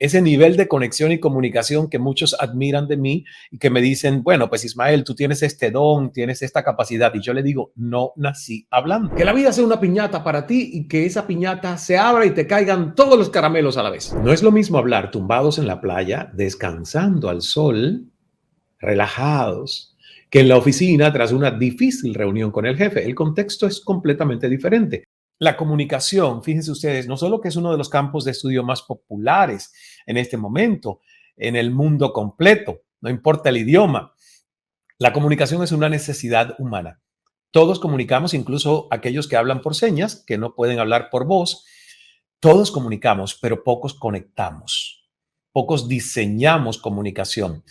ese nivel de conexión y comunicación que muchos admiran de mí y que me dicen, bueno, pues Ismael, tú tienes este don, tienes esta capacidad. Y yo le digo, no nací hablando. Que la vida sea una piñata para ti y que esa piñata se abra y te caigan todos los caramelos a la vez. No es lo mismo hablar tumbados en la playa, descansando al sol, relajados, que en la oficina tras una difícil reunión con el jefe. El contexto es completamente diferente. La comunicación, fíjense ustedes, no solo que es uno de los campos de estudio más populares en este momento, en el mundo completo, no importa el idioma, la comunicación es una necesidad humana. Todos comunicamos, incluso aquellos que hablan por señas, que no pueden hablar por voz. Todos comunicamos, pero pocos conectamos. Pocos diseñamos comunicación.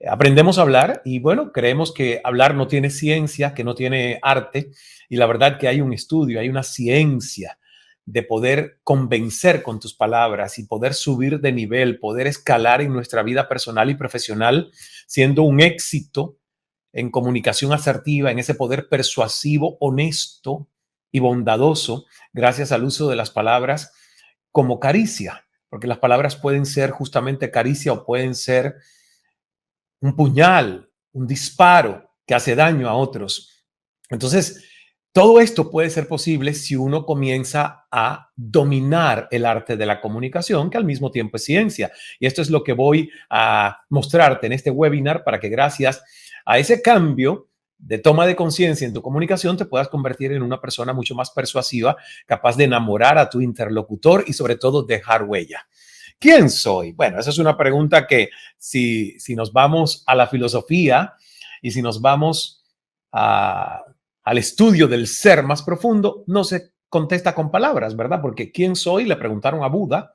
Aprendemos a hablar y bueno, creemos que hablar no tiene ciencia, que no tiene arte, y la verdad que hay un estudio, hay una ciencia de poder convencer con tus palabras y poder subir de nivel, poder escalar en nuestra vida personal y profesional, siendo un éxito en comunicación asertiva, en ese poder persuasivo, honesto y bondadoso, gracias al uso de las palabras como caricia, porque las palabras pueden ser justamente caricia o pueden ser un puñal, un disparo que hace daño a otros. Entonces, todo esto puede ser posible si uno comienza a dominar el arte de la comunicación, que al mismo tiempo es ciencia. Y esto es lo que voy a mostrarte en este webinar para que gracias a ese cambio de toma de conciencia en tu comunicación te puedas convertir en una persona mucho más persuasiva, capaz de enamorar a tu interlocutor y sobre todo dejar huella. ¿Quién soy? Bueno, esa es una pregunta que si nos vamos a la filosofía y si nos vamos al estudio del ser más profundo, no se contesta con palabras, ¿verdad? Porque ¿quién soy? Le preguntaron a Buda,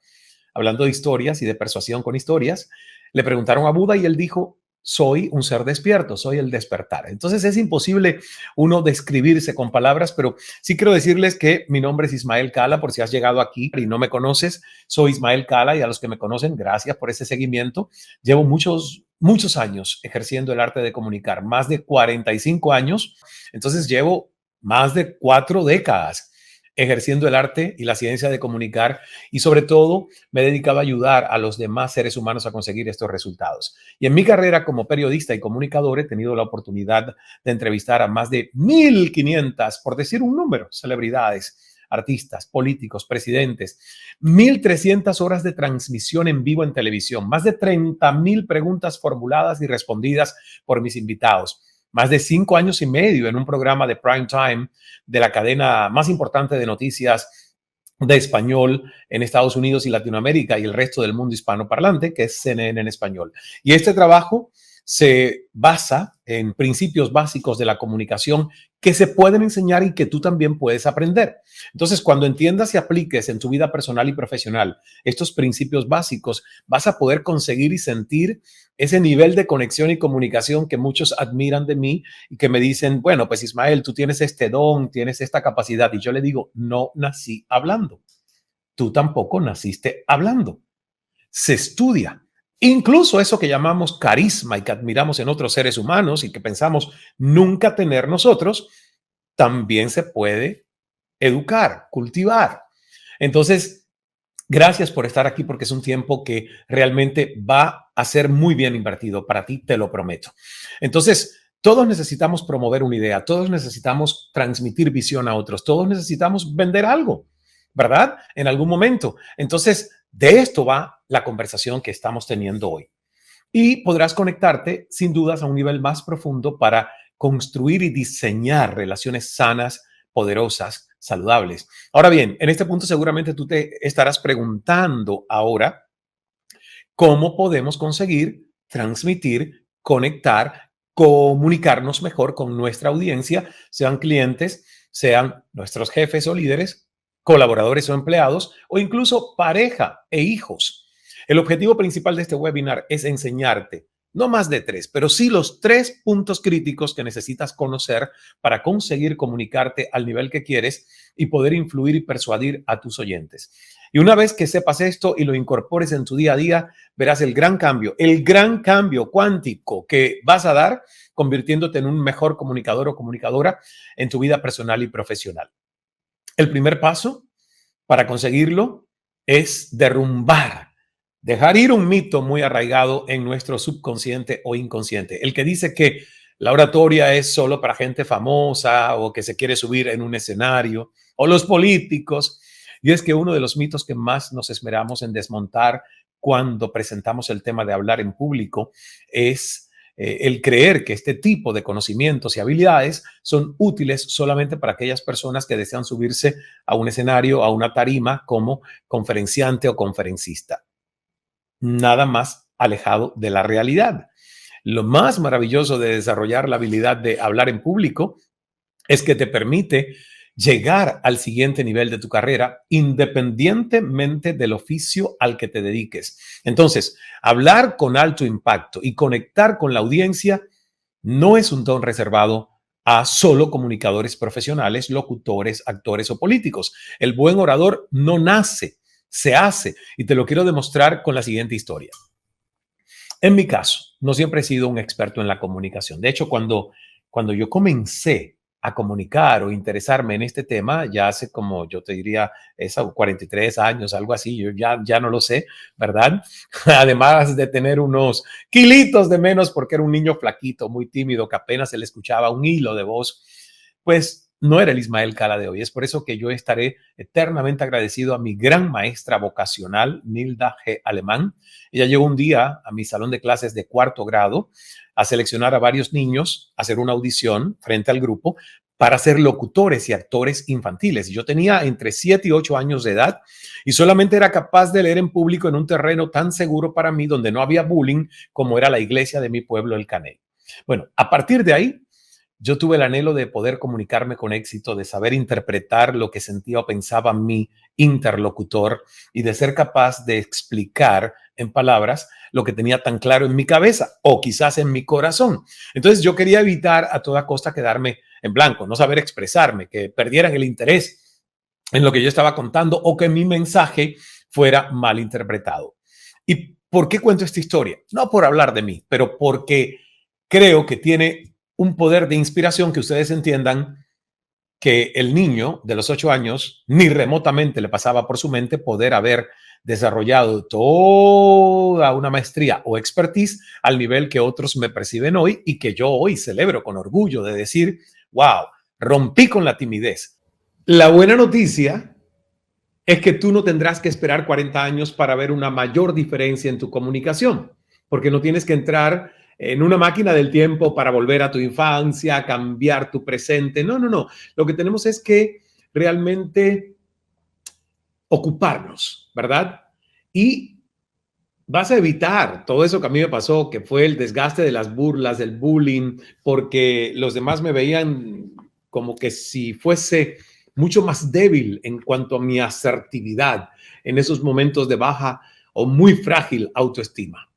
hablando de historias y de persuasión con historias, le preguntaron a Buda y él dijo, soy un ser despierto, soy el despertar. Entonces es imposible uno describirse con palabras, pero sí quiero decirles que mi nombre es Ismael Cala, por si has llegado aquí y no me conoces, soy Ismael Cala y a los que me conocen, gracias por ese seguimiento. Llevo muchos años ejerciendo el arte de comunicar, más de 45 años, entonces llevo más de 4 décadas ejerciendo el arte y la ciencia de comunicar y sobre todo me he dedicado a ayudar a los demás seres humanos a conseguir estos resultados. Y en mi carrera como periodista y comunicador he tenido la oportunidad de entrevistar a más de 1,500, por decir un número, celebridades, artistas, políticos, presidentes, 1,300 horas de transmisión en vivo en televisión, más de 30,000 preguntas formuladas y respondidas por mis invitados, más de 5 años y medio en un programa de prime time de la cadena más importante de noticias de español en Estados Unidos y Latinoamérica y el resto del mundo hispanoparlante, que es CNN en español. Y este trabajo se basa en principios básicos de la comunicación que se pueden enseñar y que tú también puedes aprender. Entonces, cuando entiendas y apliques en tu vida personal y profesional estos principios básicos, vas a poder conseguir y sentir ese nivel de conexión y comunicación que muchos admiran de mí y que me dicen, bueno, pues Ismael, tú tienes este don, tienes esta capacidad. Y yo le digo, no nací hablando. Tú tampoco naciste hablando. Se estudia. Incluso eso que llamamos carisma y que admiramos en otros seres humanos y que pensamos nunca tener nosotros, también se puede educar, cultivar. Entonces, gracias por estar aquí porque es un tiempo que realmente va a ser muy bien invertido para ti, te lo prometo. Entonces, todos necesitamos promover una idea, todos necesitamos transmitir visión a otros, todos necesitamos vender algo, ¿verdad? En algún momento. Entonces, de esto va la conversación que estamos teniendo hoy. Y podrás conectarte sin dudas a un nivel más profundo para construir y diseñar relaciones sanas, poderosas, saludables. Ahora bien, en este punto seguramente tú te estarás preguntando ahora cómo podemos conseguir transmitir, conectar, comunicarnos mejor con nuestra audiencia, sean clientes, sean nuestros jefes o líderes, colaboradores o empleados, o incluso pareja e hijos. El objetivo principal de este webinar es enseñarte, no más de 3, pero sí los 3 puntos críticos que necesitas conocer para conseguir comunicarte al nivel que quieres y poder influir y persuadir a tus oyentes. Y una vez que sepas esto y lo incorpores en tu día a día, verás el gran cambio cuántico que vas a dar convirtiéndote en un mejor comunicador o comunicadora en tu vida personal y profesional. El primer paso para conseguirlo es derrumbar dejar ir un mito muy arraigado en nuestro subconsciente o inconsciente. El que dice que la oratoria es solo para gente famosa o que se quiere subir en un escenario, o los políticos. Y es que uno de los mitos que más nos esmeramos en desmontar cuando presentamos el tema de hablar en público es el creer que este tipo de conocimientos y habilidades son útiles solamente para aquellas personas que desean subirse a un escenario, a una tarima como conferenciante o conferencista. Nada más alejado de la realidad. Lo más maravilloso de desarrollar la habilidad de hablar en público es que te permite llegar al siguiente nivel de tu carrera independientemente del oficio al que te dediques. Entonces, hablar con alto impacto y conectar con la audiencia no es un don reservado a solo comunicadores profesionales, locutores, actores o políticos. El buen orador no nace, se hace, y te lo quiero demostrar con la siguiente historia. En mi caso, no siempre he sido un experto en la comunicación. De hecho, cuando yo comencé a comunicar o interesarme en este tema, ya hace como, yo te diría, 43 años, algo así, yo ya no lo sé, ¿verdad? Además de tener unos kilitos de menos porque era un niño flaquito, muy tímido, que apenas se le escuchaba un hilo de voz, pues no era el Ismael Cala de hoy. Es por eso que yo estaré eternamente agradecido a mi gran maestra vocacional, Nilda G. Alemán. Ella llegó un día a mi salón de clases de cuarto grado a seleccionar a varios niños, a hacer una audición frente al grupo para ser locutores y actores infantiles. Yo tenía entre 7 y 8 años de edad y solamente era capaz de leer en público en un terreno tan seguro para mí, donde no había bullying, como era la iglesia de mi pueblo, El Caney. Bueno, a partir de ahí, yo tuve el anhelo de poder comunicarme con éxito, de saber interpretar lo que sentía o pensaba mi interlocutor y de ser capaz de explicar en palabras lo que tenía tan claro en mi cabeza o quizás en mi corazón. Entonces yo quería evitar a toda costa quedarme en blanco, no saber expresarme, que perdieran el interés en lo que yo estaba contando o que mi mensaje fuera mal interpretado. ¿Y por qué cuento esta historia? No por hablar de mí, pero porque creo que tiene un poder de inspiración, que ustedes entiendan que el niño de los 8 años ni remotamente le pasaba por su mente poder haber desarrollado toda una maestría o expertise al nivel que otros me perciben hoy y que yo hoy celebro con orgullo de decir, wow, rompí con la timidez. La buena noticia es que tú no tendrás que esperar 40 años para ver una mayor diferencia en tu comunicación, porque no tienes que entrar en una máquina del tiempo para volver a tu infancia, cambiar tu presente. No, no, no. Lo que tenemos es que realmente ocuparnos, ¿verdad? Y vas a evitar todo eso que a mí me pasó, que fue el desgaste de las burlas, del bullying, porque los demás me veían como que si fuese mucho más débil en cuanto a mi asertividad en esos momentos de baja o muy frágil autoestima.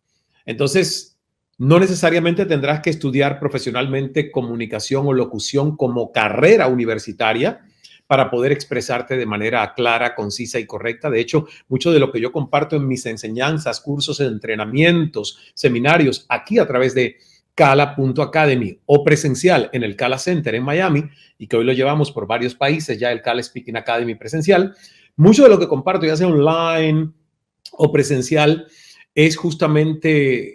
Entonces, no necesariamente tendrás que estudiar profesionalmente comunicación o locución como carrera universitaria para poder expresarte de manera clara, concisa y correcta. De hecho, mucho de lo que yo comparto en mis enseñanzas, cursos, entrenamientos, seminarios, aquí a través de Cala.academy o presencial en el Cala Center en Miami, y que hoy lo llevamos por varios países, ya el Cala Speaking Academy presencial, mucho de lo que comparto, ya sea online o presencial, es justamente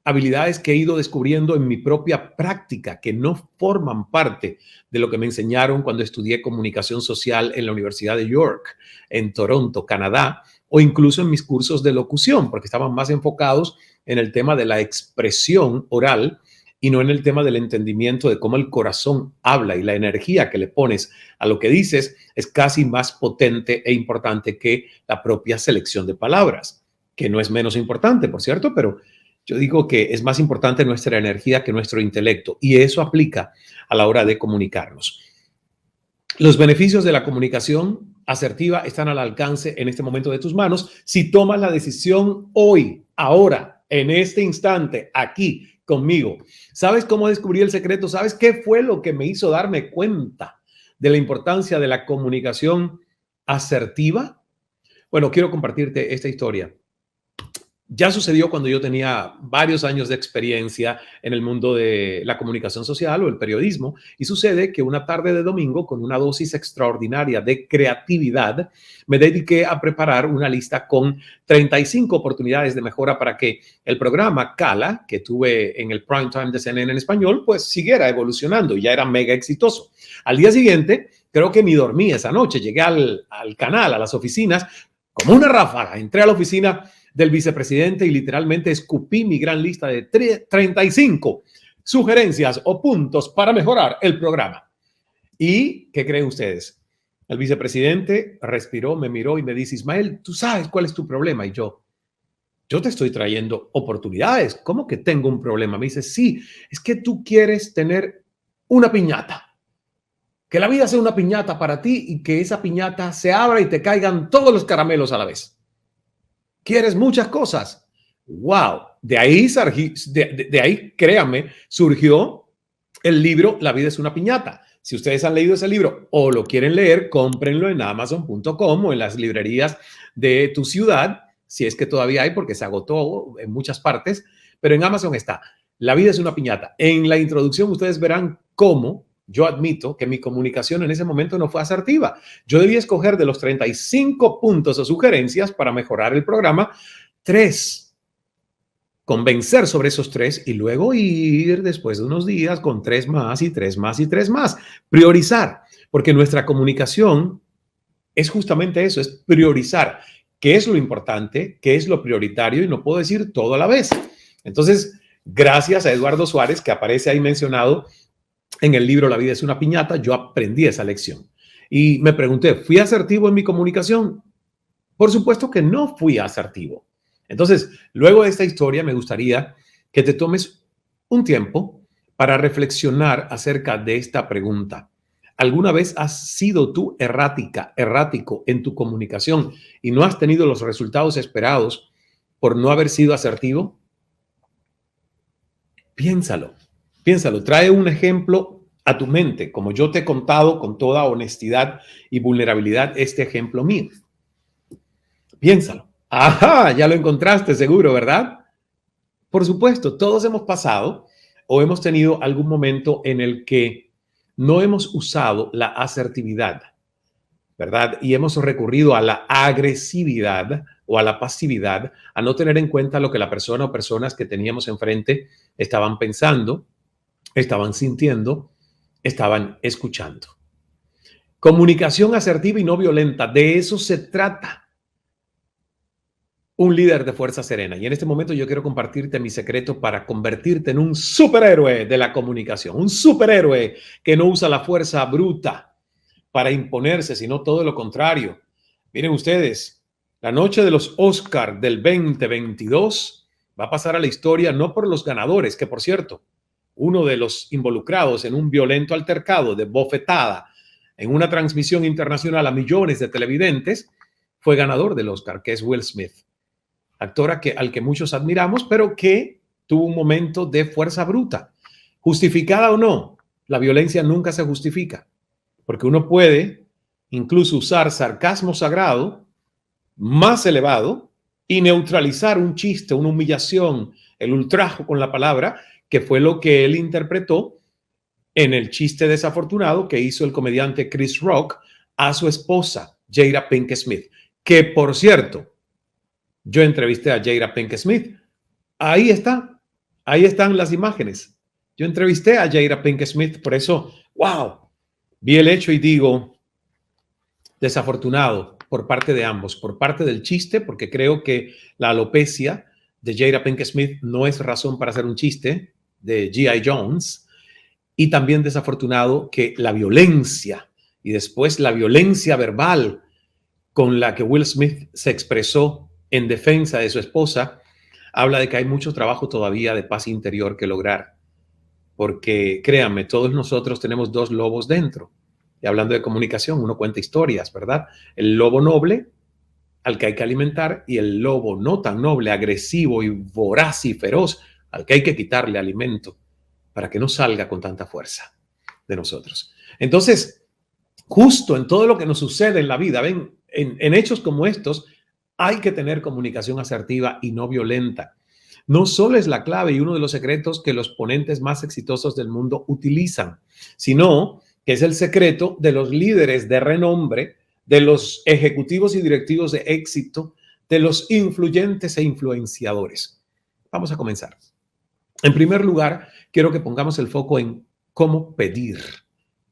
habilidades que he ido descubriendo en mi propia práctica, que no forman parte de lo que me enseñaron cuando estudié comunicación social en la Universidad de York, en Toronto, Canadá, o incluso en mis cursos de locución, porque estaban más enfocados en el tema de la expresión oral y no en el tema del entendimiento de cómo el corazón habla, y la energía que le pones a lo que dices es casi más potente e importante que la propia selección de palabras, que no es menos importante, por cierto, pero yo digo que es más importante nuestra energía que nuestro intelecto, y eso aplica a la hora de comunicarnos. Los beneficios de la comunicación asertiva están al alcance en este momento de tus manos si tomas la decisión hoy, ahora, en este instante, aquí conmigo. ¿Sabes cómo descubrí el secreto? ¿Sabes qué fue lo que me hizo darme cuenta de la importancia de la comunicación asertiva? Bueno, quiero compartirte esta historia. Ya sucedió cuando yo tenía varios años de experiencia en el mundo de la comunicación social o el periodismo, y sucede que una tarde de domingo, con una dosis extraordinaria de creatividad, me dediqué a preparar una lista con 35 oportunidades de mejora para que el programa Cala, que tuve en el prime time de CNN en español, pues siguiera evolucionando. Ya era mega exitoso. Al día siguiente, creo que ni dormí esa noche, llegué al canal, a las oficinas, como una ráfaga. Entré a la oficina del vicepresidente y literalmente escupí mi gran lista de 35 sugerencias o puntos para mejorar el programa. ¿Y qué creen ustedes? El vicepresidente respiró, me miró y me dice: Ismael, ¿tú sabes cuál es tu problema? Y yo te estoy trayendo oportunidades. ¿Cómo que tengo un problema? Me dice: sí, es que tú quieres tener una piñata. Que la vida sea una piñata para ti y que esa piñata se abra y te caigan todos los caramelos a la vez. Quieres muchas cosas. ¡Wow! De ahí, créanme, surgió el libro La vida es una piñata. Si ustedes han leído ese libro o lo quieren leer, cómprenlo en Amazon.com o en las librerías de tu ciudad, si es que todavía hay, porque se agotó en muchas partes, pero en Amazon está. La vida es una piñata. En la introducción ustedes verán cómo yo admito que mi comunicación en ese momento no fue asertiva. Yo debía escoger de los 35 puntos o sugerencias para mejorar el programa, 3, convencer sobre esos 3 y luego ir después de unos días con 3 más y 3 más y 3 más. Priorizar, porque nuestra comunicación es justamente eso, es priorizar qué es lo importante, qué es lo prioritario, y no puedo decir todo a la vez. Entonces, gracias a Eduardo Suárez, que aparece ahí mencionado en el libro La vida es una piñata, yo aprendí esa lección. Y me pregunté, ¿fui asertivo en mi comunicación? Por supuesto que no fui asertivo. Entonces, luego de esta historia, me gustaría que te tomes un tiempo para reflexionar acerca de esta pregunta. ¿Alguna vez has sido tú errático en tu comunicación y no has tenido los resultados esperados por no haber sido asertivo? Piénsalo. Trae un ejemplo a tu mente, como yo te he contado con toda honestidad y vulnerabilidad este ejemplo mío. Piénsalo. Ajá, ya lo encontraste seguro, ¿verdad? Por supuesto, todos hemos pasado o hemos tenido algún momento en el que no hemos usado la asertividad, ¿verdad? Y hemos recurrido a la agresividad o a la pasividad, a no tener en cuenta lo que la persona o personas que teníamos enfrente estaban pensando, estaban sintiendo, estaban escuchando. Comunicación asertiva y no violenta, de eso se trata un líder de Fuerza Serena. Y en este momento yo quiero compartirte mi secreto para convertirte en un superhéroe de la comunicación, un superhéroe que no usa la fuerza bruta para imponerse, sino todo lo contrario. Miren ustedes, la noche de los Oscar del 2022 va a pasar a la historia no por los ganadores, que por cierto, uno de los involucrados en un violento altercado de bofetada en una transmisión internacional a millones de televidentes fue ganador del Oscar, que es Will Smith, actor al que muchos admiramos, pero que tuvo un momento de fuerza bruta. Justificada o no, la violencia nunca se justifica, porque uno puede incluso usar sarcasmo sagrado más elevado y neutralizar un chiste, una humillación, el ultrajo con la palabra, que fue lo que él interpretó en el chiste desafortunado que hizo el comediante Chris Rock a su esposa, Jada Pinkett Smith, que por cierto, yo entrevisté a Jada Pinkett Smith. Ahí están las imágenes. Yo entrevisté a Jada Pinkett Smith, por eso, wow, vi el hecho y digo, desafortunado por parte de ambos, por parte del chiste, porque creo que la alopecia de Jada Pinkett Smith no es razón para hacer un chiste de G.I. Jones, y también desafortunado que la violencia y después la violencia verbal con la que Will Smith se expresó en defensa de su esposa, habla de que hay mucho trabajo todavía de paz interior que lograr, porque créanme, todos nosotros tenemos dos lobos dentro. Y hablando de comunicación, uno cuenta historias, ¿verdad? El lobo noble, al que hay que alimentar, y el lobo no tan noble, agresivo y voraz y feroz, al que hay que quitarle alimento para que no salga con tanta fuerza de nosotros. Entonces, justo en todo lo que nos sucede en la vida, ven, en hechos como estos, Hay que tener comunicación asertiva y no violenta. No solo es la clave y uno de los secretos que los ponentes más exitosos del mundo utilizan, sino que es el secreto de los líderes de renombre, de los ejecutivos y directivos de éxito, de los influyentes e influenciadores. Vamos a comenzar. En primer lugar, quiero que pongamos el foco en cómo pedir,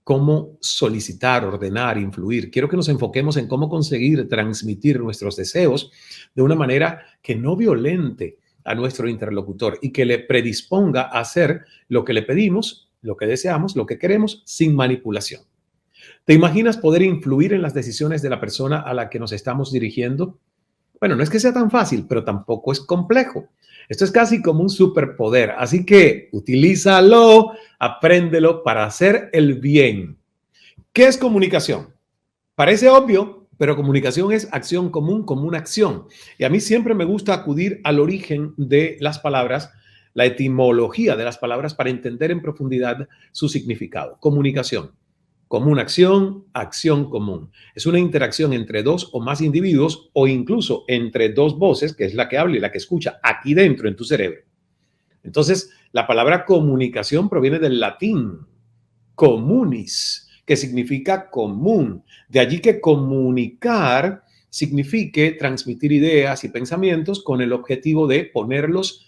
cómo solicitar, ordenar, influir. Quiero que nos enfoquemos en cómo conseguir transmitir nuestros deseos de una manera que no violente a nuestro interlocutor y que le predisponga a hacer lo que le pedimos, lo que deseamos, lo que queremos, sin manipulación. ¿Te imaginas poder influir en las decisiones de la persona a la que nos estamos dirigiendo? Bueno, no es que sea tan fácil, pero tampoco es complejo. Esto es casi como un superpoder, así que utilízalo, apréndelo para hacer el bien. ¿Qué es comunicación? Parece obvio, pero comunicación es acción común, común acción. Y a mí siempre me gusta acudir al origen de las palabras, la etimología de las palabras para entender en profundidad su significado. Comunicación. Común acción, acción común. Es una interacción entre dos o más individuos o incluso entre dos voces, que es la que habla y la que escucha aquí dentro en tu cerebro. Entonces, la palabra comunicación proviene del latín communis, que significa común. De allí que comunicar signifique transmitir ideas y pensamientos con el objetivo de ponerlos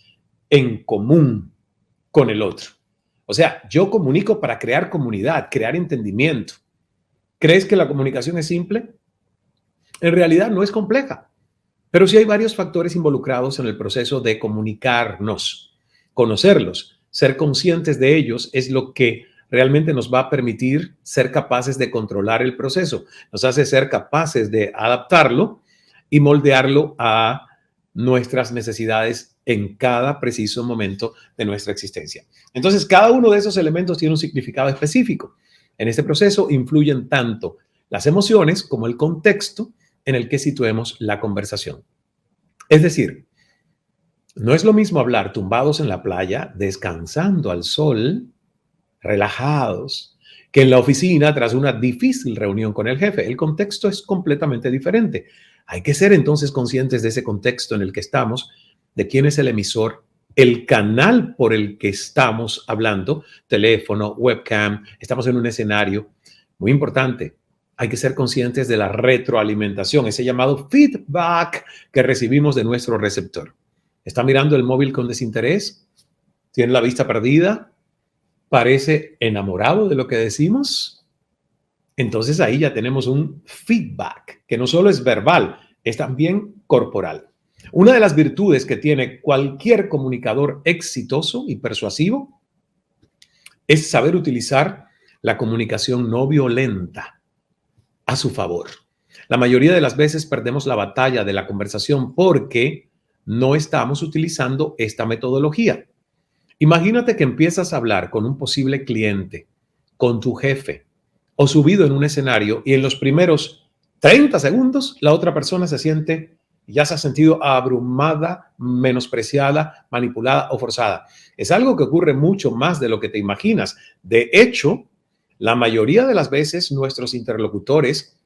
en común con el otro. O sea, yo comunico para crear comunidad, crear entendimiento. ¿Crees que la comunicación es simple? En realidad no es compleja, pero sí hay varios factores involucrados en el proceso de comunicarnos. Conocerlos, ser conscientes de ellos es lo que realmente nos va a permitir ser capaces de controlar el proceso. Nos hace ser capaces de adaptarlo y moldearlo a nuestras necesidades en cada preciso momento de nuestra existencia. Entonces, cada uno de esos elementos tiene un significado específico. En este proceso influyen tanto las emociones como el contexto en el que situemos la conversación. Es decir, no es lo mismo hablar tumbados en la playa, descansando al sol, relajados, que en la oficina tras una difícil reunión con el jefe. El contexto es completamente diferente. Hay que ser entonces conscientes de ese contexto en el que estamos, de quién es el emisor, el canal por el que estamos hablando, teléfono, webcam, estamos en un escenario. Muy importante, hay que ser conscientes de la retroalimentación, ese llamado feedback que recibimos de nuestro receptor. ¿Está mirando el móvil con desinterés? ¿Tiene la vista perdida? ¿Parece enamorado de lo que decimos? Entonces ahí ya tenemos un feedback que no solo es verbal, es también corporal. Una de las virtudes que tiene cualquier comunicador exitoso y persuasivo es saber utilizar la comunicación no violenta a su favor. La mayoría de las veces perdemos la batalla de la conversación porque no estamos utilizando esta metodología. Imagínate que empiezas a hablar con un posible cliente, con tu jefe o subido en un escenario y en los primeros 30 segundos la otra persona ya se ha sentido abrumada, menospreciada, manipulada o forzada. Es algo que ocurre mucho más de lo que te imaginas. De hecho, la mayoría de las veces nuestros interlocutores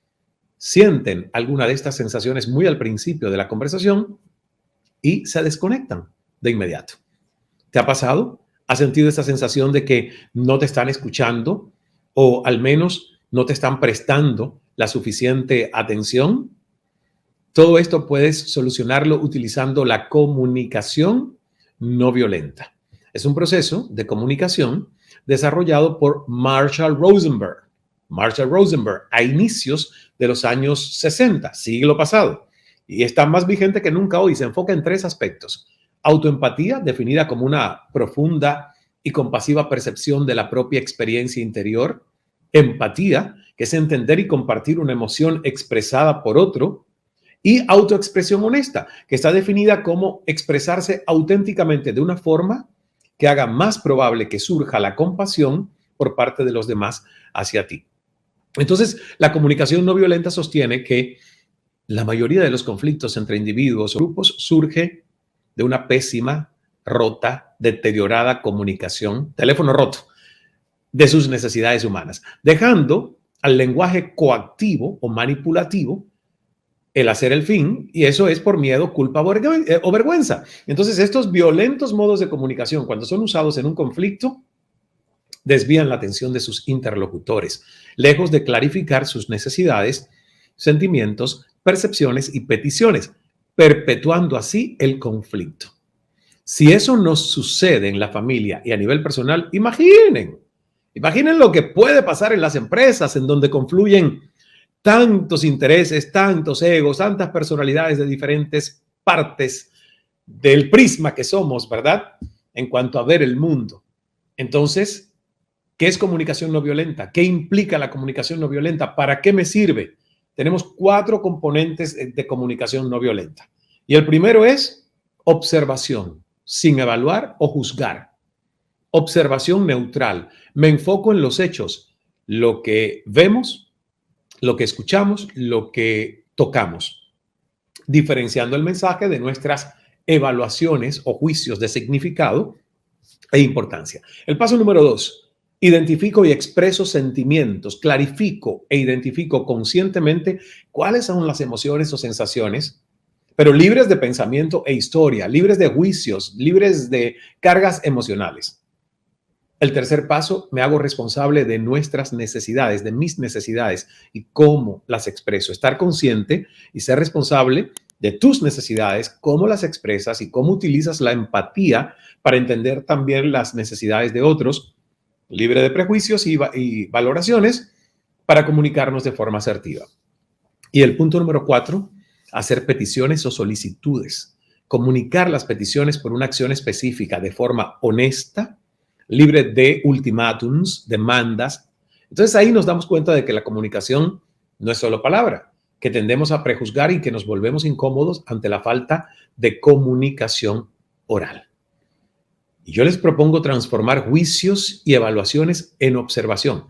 sienten alguna de estas sensaciones muy al principio de la conversación y se desconectan de inmediato. ¿Te ha pasado? ¿Has sentido esa sensación de que no te están escuchando o al menos no te están prestando la suficiente atención? Todo esto puedes solucionarlo utilizando la comunicación no violenta. Es un proceso de comunicación desarrollado por Marshall Rosenberg. Marshall Rosenberg a inicios de los años 60, siglo pasado. Y está más vigente que nunca hoy. Se enfoca en 3 aspectos. Autoempatía, definida como una profunda y compasiva percepción de la propia experiencia interior. Empatía, que es entender y compartir una emoción expresada por otro. Y autoexpresión honesta, que está definida como expresarse auténticamente de una forma que haga más probable que surja la compasión por parte de los demás hacia ti. Entonces, la comunicación no violenta sostiene que la mayoría de los conflictos entre individuos o grupos surge de una pésima, rota, deteriorada comunicación, teléfono roto, de sus necesidades humanas, dejando al lenguaje coactivo o manipulativo el hacer el fin, y eso es por miedo, culpa o vergüenza. Entonces, estos violentos modos de comunicación, cuando son usados en un conflicto, desvían la atención de sus interlocutores, lejos de clarificar sus necesidades, sentimientos, percepciones y peticiones, perpetuando así el conflicto. Si eso nos sucede en la familia y a nivel personal, imaginen lo que puede pasar en las empresas en donde confluyen tantos intereses, tantos egos, tantas personalidades de diferentes partes del prisma que somos, ¿verdad? En cuanto a ver el mundo. Entonces, ¿qué es comunicación no violenta? ¿Qué implica la comunicación no violenta? ¿Para qué me sirve? Tenemos 4 componentes de comunicación no violenta. Y el primero es observación, sin evaluar o juzgar. Observación neutral. Me enfoco en los hechos, lo que vemos, lo que escuchamos, lo que tocamos, diferenciando el mensaje de nuestras evaluaciones o juicios de significado e importancia. El paso número 2, identifico y expreso sentimientos, clarifico e identifico conscientemente cuáles son las emociones o sensaciones, pero libres de pensamiento e historia, libres de juicios, libres de cargas emocionales. El tercer paso, me hago responsable de nuestras necesidades, de mis necesidades y cómo las expreso. Estar consciente y ser responsable de tus necesidades, cómo las expresas y cómo utilizas la empatía para entender también las necesidades de otros, libre de prejuicios y valoraciones, para comunicarnos de forma asertiva. Y el punto número 4, hacer peticiones o solicitudes. Comunicar las peticiones por una acción específica de forma honesta, libre de ultimátums, demandas. Entonces ahí nos damos cuenta de que la comunicación no es solo palabra, que tendemos a prejuzgar y que nos volvemos incómodos ante la falta de comunicación oral. Y yo les propongo transformar juicios y evaluaciones en observación.